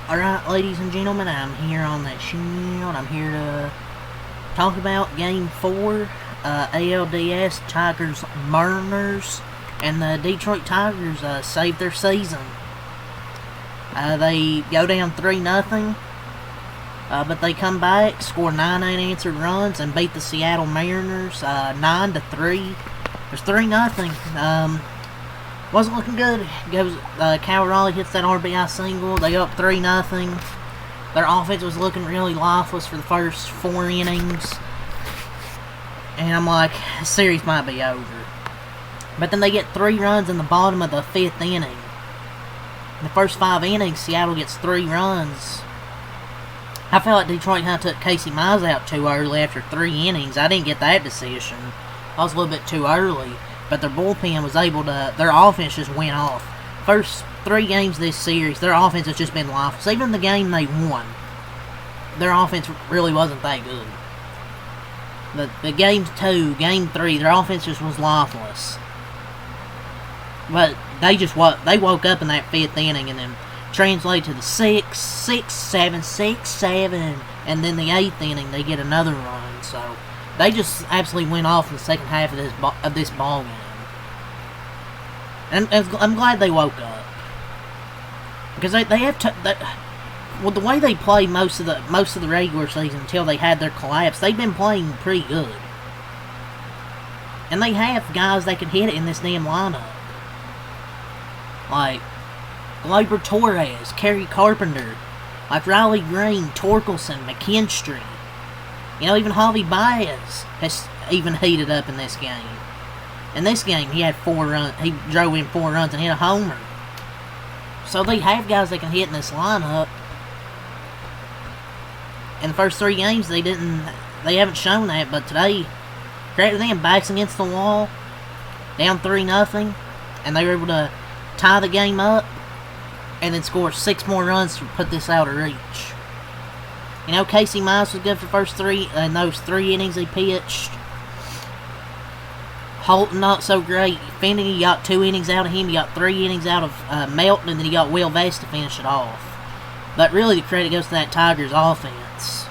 Alright, ladies and gentlemen, I'm here on that shield. I'm here to talk about Game 4, ALDS Tigers Mariners, and the Detroit Tigers saved their season. They go down 3-0, but they come back, score 9 unanswered runs, and beat the Seattle Mariners 9-3. There's 3-0. Wasn't looking good. Goes Cal Raleigh hits that RBI single. They go up 3-0. Their offense was looking really lifeless for the first 4 innings. And I'm like, the series might be over. But then they get 3 runs in the bottom of the 5th inning. In the first 5 innings, Seattle gets 3 runs. I felt like Detroit kind of took Casey Mize out too early after 3 innings. I didn't get that decision. I was a little bit too early. But their bullpen was able to, their offense just went off. First 3 games of this series, their offense has just been lifeless. Even the game they won, their offense really wasn't that good. The game 2, game 3, their offense just was lifeless. But they woke up in that 5th inning and then translated to the 6th, 7, 6, 7, and then the 8th inning they get another run. So they just absolutely went off in the second half of this ball game. And I'm glad they woke up, because they have well, the way they played most of the regular season until they had their collapse, they've been playing pretty good, and they have guys that can hit it in this damn lineup, like Gleyber Torres, Kerry Carpenter, like Riley Green, Torkelson, McKinstry. You know, even Javi Baez has even heated up in this game. In this game, he had 4 runs. He drove in 4 runs and hit a homer. So they have guys that can hit in this lineup. In the first 3 games, they haven't shown that. But today, credit to them, backs against the wall, down 3-0, and they were able to tie the game up, and then score 6 more runs to put this out of reach. You know, Casey Mize was good for the first 3, in those 3 innings he pitched. Holton not so great. Finney, you got 2 innings out of him. You got 3 innings out of Melton, and then you got Will Vest to finish it off. But really, the credit goes to that Tigers offense.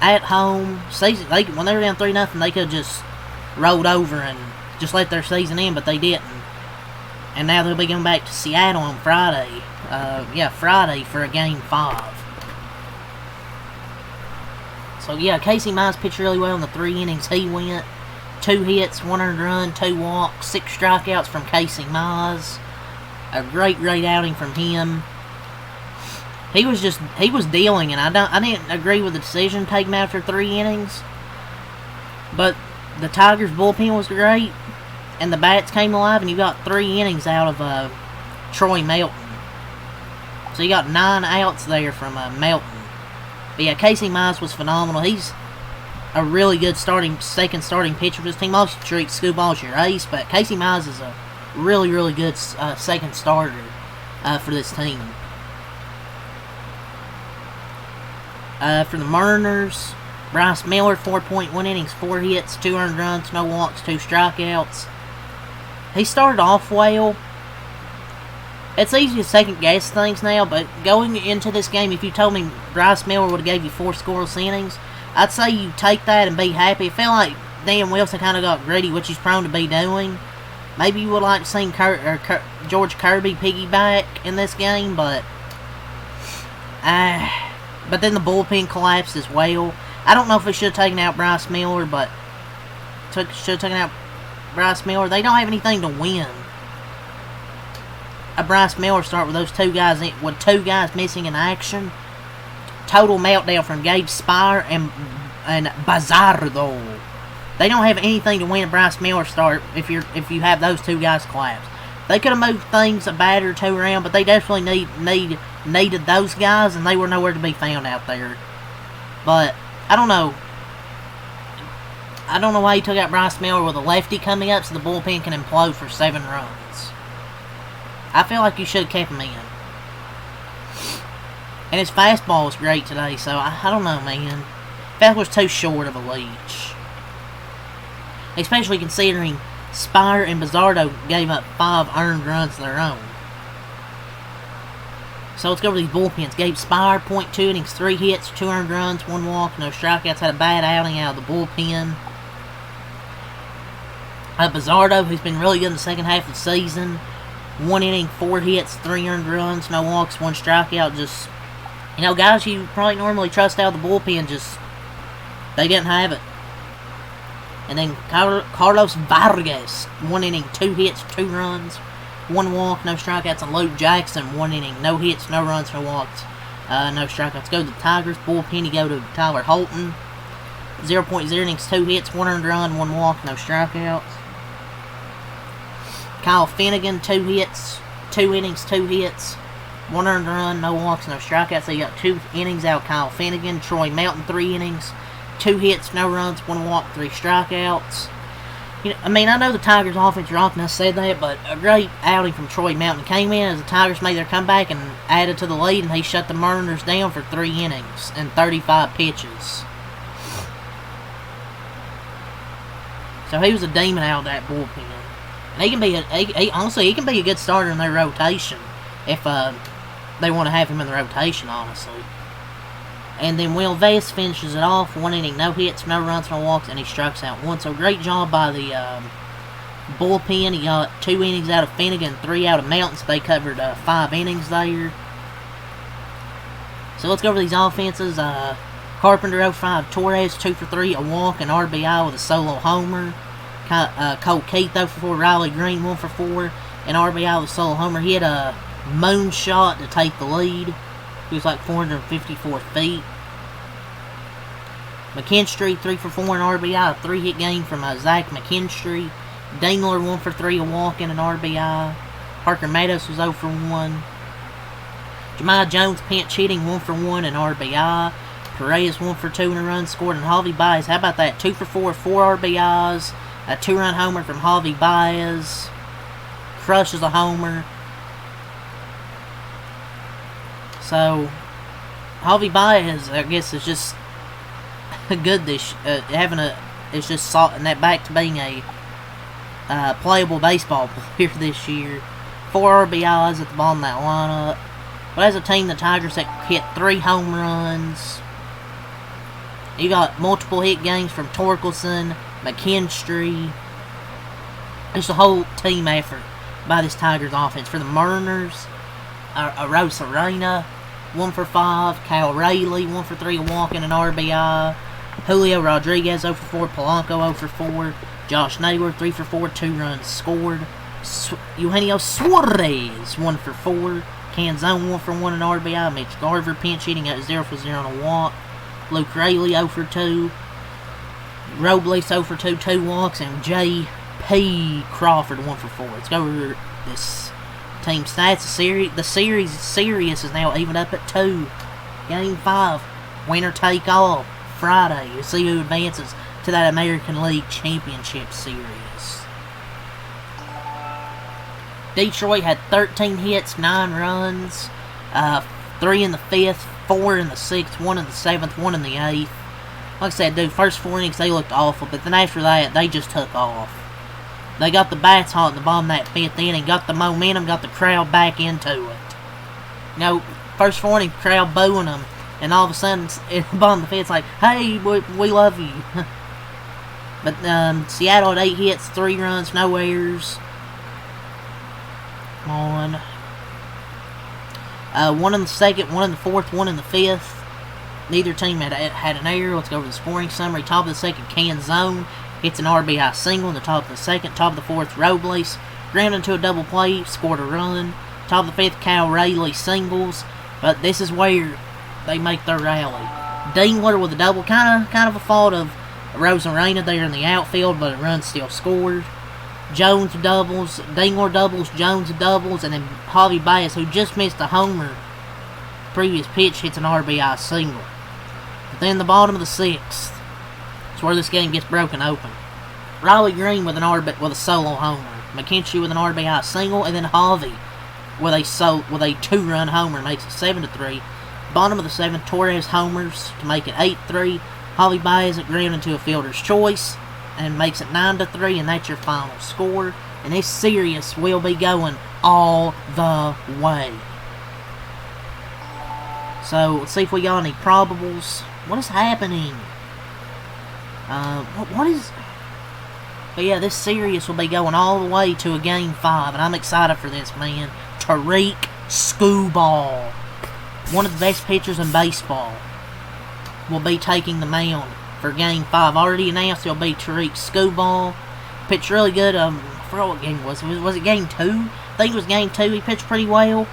At home, when they were down 3-0, they could have just rolled over and just let their season end, but they didn't. And now they'll be going back to Seattle on Friday. Friday for a Game 5. So, yeah, Casey Mize pitched really well in the 3 innings he went. 2 hits, 1 earned run, 2 walks, 6 strikeouts from Casey Mize. A great outing from him. He was dealing, and I didn't agree with the decision to take him after 3 innings. But the Tigers' bullpen was great, and the bats came alive, and you got 3 innings out of Troy Melton. So you got 9 outs there from Melton. But yeah, Casey Mize was phenomenal. He's a really good second starting pitcher for this team. Most treat Scooball as your ace, but Casey Mize is a really good second starter for this team. For the Mariners, Bryce Miller, 4.1 innings, 4 hits, 2 earned runs, no walks, 2 strikeouts. He started off well. It's easy to second guess things now, but going into this game, if you told me Bryce Miller would have gave you 4 scoreless innings, I'd say you take that and be happy. It felt like Dan Wilson kind of got greedy, which he's prone to be doing. Maybe you would like to see George Kirby piggyback in this game, but then the bullpen collapsed as well. I don't know if we should have taken out Bryce Miller, but should have taken out Bryce Miller. They don't have anything to win. A Bryce Miller start with those 2 guys with 2 guys missing in action. Total meltdown from Gabe Spire and Bazardo. They don't have anything to win a Bryce Miller start if you have those 2 guys collapse. They could have moved things a batter or 2 around, but they definitely needed those guys, and they were nowhere to be found out there. But I don't know. I don't know why he took out Bryce Miller with a lefty coming up so the bullpen can implode for 7 runs. I feel like you should have kept him in. And his fastball was great today, so I don't know, man. Fastball was too short of a leash. Especially considering Spire and Bizzardo gave up 5 earned runs of their own. So let's go over these bullpens. Gabe Spire, .2 innings, 3 hits, 2 earned runs, 1 walk, no strikeouts. Had a bad outing out of the bullpen. Bizzardo, who's been really good in the second half of the season. 1 inning, 4 hits, 3 earned runs, no walks, 1 strikeout. Just, guys you probably normally trust out of the bullpen, just, they didn't have it. And then Carlos Vargas, 1 inning, 2 hits, 2 runs, 1 walk, no strikeouts. And Luke Jackson, 1 inning, no hits, no runs, no walks, no strikeouts. Go to the Tigers. Bullpen, you go to Tyler Holton. 0.0 innings, 2 hits, 1 earned run, 1 walk, no strikeouts. Kyle Finnegan, 2 hits, 2 innings, 2 hits, 1 earned run, no walks, no strikeouts. So you got 2 innings out of Kyle Finnegan. Troy Mountain, 3 innings, 2 hits, no runs, 1 walk, 3 strikeouts. I know the Tigers' offense rocked, and I said that, but a great outing from Troy Mountain. Came in as the Tigers made their comeback and added to the lead, and he shut the Mariners down for 3 innings and 35 pitches. So he was a demon out of that bullpen. And he can be honestly, he can be a good starter in their rotation if they want to have him in the rotation, honestly. And then Will Vest finishes it off. 1 inning, no hits, no runs, no walks, and he strikes out 1. So great job by the bullpen. He got 2 innings out of Finnegan, 3 out of Mountain. So they covered 5 innings there. So let's go over these offenses. Carpenter 0-5, Torres 2 for 3, a walk, an RBI with a solo homer. Cole Keith 0 for 4, Riley Green 1 for 4, an RBI with a solo homer. He had a moonshot to take the lead. He was like 454 feet. McKinstry 3 for 4, an RBI, a 3-hit game from Zach McKinstry. Dingler 1 for 3, a walk and an RBI. Parker Meadows was 0 for 1. Jemiah Jones pinch hitting 1 for 1, an RBI. Perez 1 for 2 and a run scored. And Javi Baez, how about that? 2 for 4, 4 RBIs. A 2-run homer from Javi Baez. Crushes a homer. So, Javi Baez, I guess, is just good this, it's just salting that back to being a playable baseball player this year. 4 RBIs at the bottom of that lineup. But as a team, the Tigers have hit 3 home runs. You got multiple hit games from Torkelson, McKinstry. It's a whole team effort by this Tigers offense. For the Mariners, Arena 1 for 5. Kyle Rayleigh 1 for 3, a walk and an RBI. Julio Rodriguez 0 for 4. Polanco 0 for 4. Josh Naylor 3 for 4, 2 runs scored. Eugenio Suarez 1 for 4. Canzone 1 for 1, an RBI. Mitch Garver pinch hitting at 0 for 0 on a walk. Luke Rayleigh 0 for 2. Robles 0 for 2, 2 walks, and J.P. Crawford 1 for 4. Let's go over this team stats. The series is now even up at 2. Game 5. Winner take all. Friday. You'll see who advances to that American League Championship Series. Detroit had 13 hits, 9 runs, 3 in the 5th, 4 in the 6th, 1 in the 7th, 1 in the 8th. Like I said, dude, first 4 innings they looked awful, but then after that, they just took off. They got the bats hot in the bottom of that 5th inning, got the momentum, got the crowd back into it. First 4 innings, crowd booing them, and all of a sudden, at the bottom of the 5th, it's like, hey, we love you. But Seattle had 8 hits, 3 runs, no errors. Come on. 1 in the 2nd, 1 in the 4th, 1 in the 5th. Neither team had an error. Let's go over the scoring summary. Top of the 2nd, Canzone hits an RBI single in the top of the 2nd. Top of the 4th, Robles grounded into a double play, scored a run. Top of the 5th, Kyle Rayleigh singles. But this is where they make their rally. Dingler with a double, kind of a fault of Rosarena there in the outfield, but a run still scored. Jones doubles, Dingler doubles, Jones doubles, and then Javi Baez, who just missed a homer previous pitch, hits an RBI single. But then the bottom of the 6th is where this game gets broken open. Riley Green with a solo homer, McKinstry with an RBI single, and then Javi with a 2-run homer makes it 7-3. Bottom of the 7th, Torres homers to make it 8-3. Javi Baez at ground into a fielder's choice and makes it 9-3, and that's your final score. And this series will be going all the way. So, let's see if we got any probables. What is happening? What is... But yeah, this series will be going all the way to a Game 5, and I'm excited for this, man. Tariq Skubal, one of the best pitchers in baseball, will be taking the mound for Game 5. Already announced it'll be Tariq Skubal. Pitched really good. I forgot what game it was. Was it Game 2? I think it was Game 2. He pitched pretty well.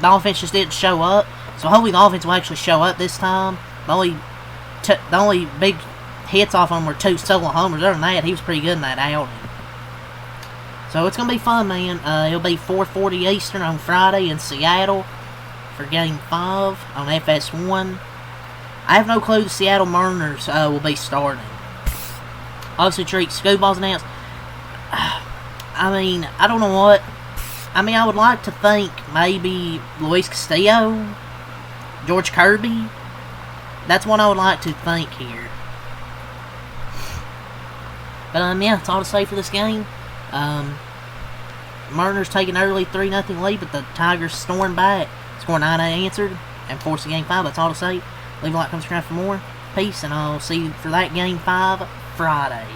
The offense just didn't show up. So hopefully the offense will actually show up this time. The only big hits off him were 2 solo homers. Other than that, he was pretty good in that outing. So it's going to be fun, man. It'll be 4:40 Eastern on Friday in Seattle for Game 5 on FS1. I have no clue the Seattle Mariners will be starting. Obviously, Tariq Skubal's announced. I mean, I don't know what. I mean, I would like to think maybe Luis Castillo, George Kirby. That's what I would like to think here. But, yeah, that's all to say for this game. Mariners taking early 3-0 lead, but the Tigers stormed back, scoring 9 unanswered, and forcing Game 5. That's all to say. Leave a like, comment, subscribe for more. Peace, and I'll see you for that Game 5 Friday.